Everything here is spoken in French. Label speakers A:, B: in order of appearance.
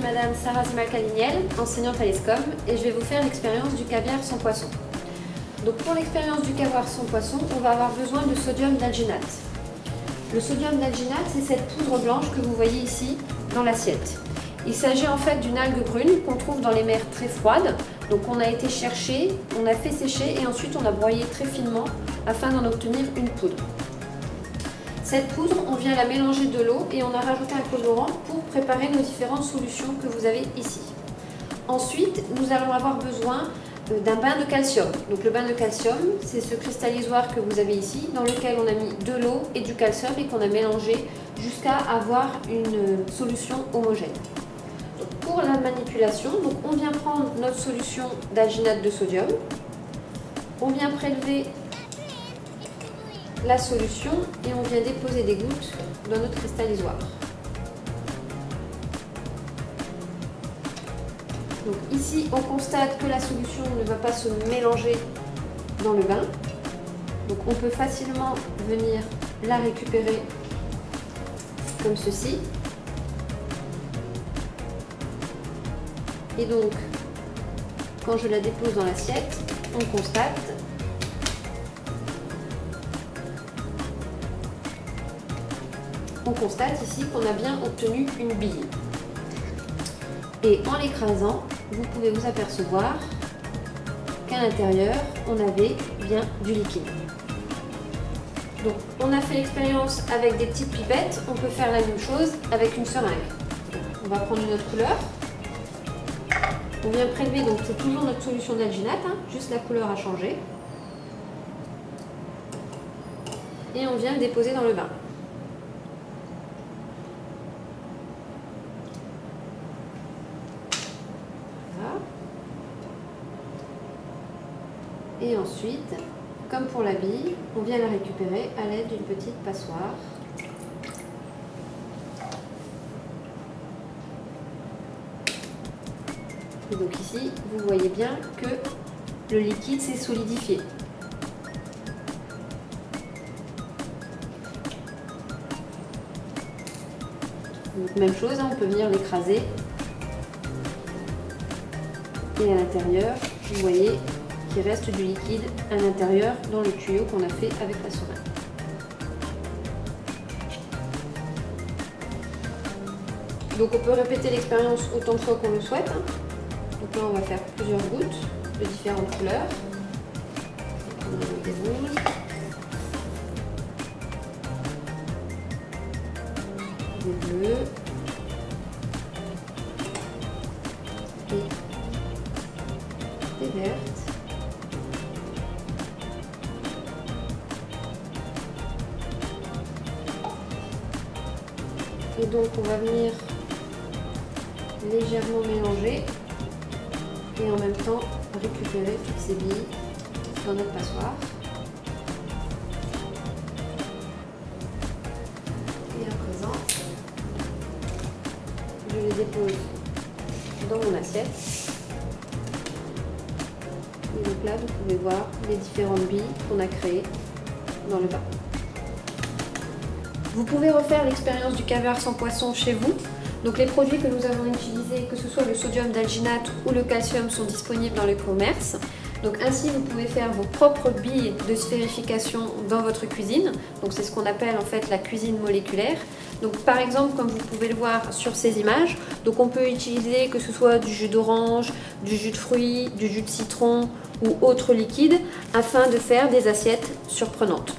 A: Madame Sarah Zimal-Kaliniel, enseignante à l'ESCOM, et je vais vous faire l'expérience du caviar sans poisson. Donc pour l'expérience du caviar sans poisson, on va avoir besoin de sodium d'alginate. Le sodium d'alginate, c'est cette poudre blanche que vous voyez ici dans l'assiette. Il s'agit en fait d'une algue brune qu'on trouve dans les mers très froides. Donc on a été chercher, on a fait sécher et ensuite on a broyé très finement afin d'en obtenir une poudre. Cette poudre, on vient la mélanger de l'eau et on a rajouté un colorant pour préparer nos différentes solutions que vous avez ici. Ensuite, nous allons avoir besoin d'un bain de calcium. Donc le bain de calcium, c'est ce cristallisoire que vous avez ici, dans lequel on a mis de l'eau et du calcium et qu'on a mélangé jusqu'à avoir une solution homogène. Donc pour la manipulation, donc on vient prendre notre solution d'alginate de sodium, on vient prélever la solution et on vient déposer des gouttes dans notre cristallisoire. Donc ici, on constate que la solution ne va pas se mélanger dans le bain. Donc on peut facilement venir la récupérer comme ceci. Et donc, quand je la dépose dans l'assiette, on constate ici qu'on a bien obtenu une bille. Et en l'écrasant, vous pouvez vous apercevoir qu'à l'intérieur, on avait bien du liquide. Donc, on a fait l'expérience avec des petites pipettes, on peut faire la même chose avec une seringue. On va prendre une autre couleur. On vient prélever, donc c'est toujours notre solution d'alginate, juste la couleur a changé. Et on vient le déposer dans le bain. Et ensuite, comme pour la bille, on vient la récupérer à l'aide d'une petite passoire. Et donc ici, vous voyez bien que le liquide s'est solidifié. Donc même chose, on peut venir l'écraser. Et à l'intérieur, vous voyez qu'il reste du liquide à l'intérieur dans le tuyau qu'on a fait avec la seringue. Donc on peut répéter l'expérience autant de fois qu'on le souhaite. Donc là on va faire plusieurs gouttes de différentes couleurs. On a des rouges, des bleus et des vertes. Et donc on va venir légèrement mélanger et en même temps récupérer toutes ces billes dans notre passoire. Et à présent, je les dépose dans mon assiette. Et donc là, vous pouvez voir les différentes billes qu'on a créées dans le bain. Vous pouvez refaire l'expérience du caviar sans poisson chez vous. Donc les produits que nous avons utilisés, que ce soit le sodium d'alginate ou le calcium, sont disponibles dans le commerce. Donc ainsi, vous pouvez faire vos propres billes de sphérification dans votre cuisine. Donc c'est ce qu'on appelle en fait la cuisine moléculaire. Donc par exemple, comme vous pouvez le voir sur ces images, donc on peut utiliser que ce soit du jus d'orange, du jus de fruits, du jus de citron ou autre liquide afin de faire des assiettes surprenantes.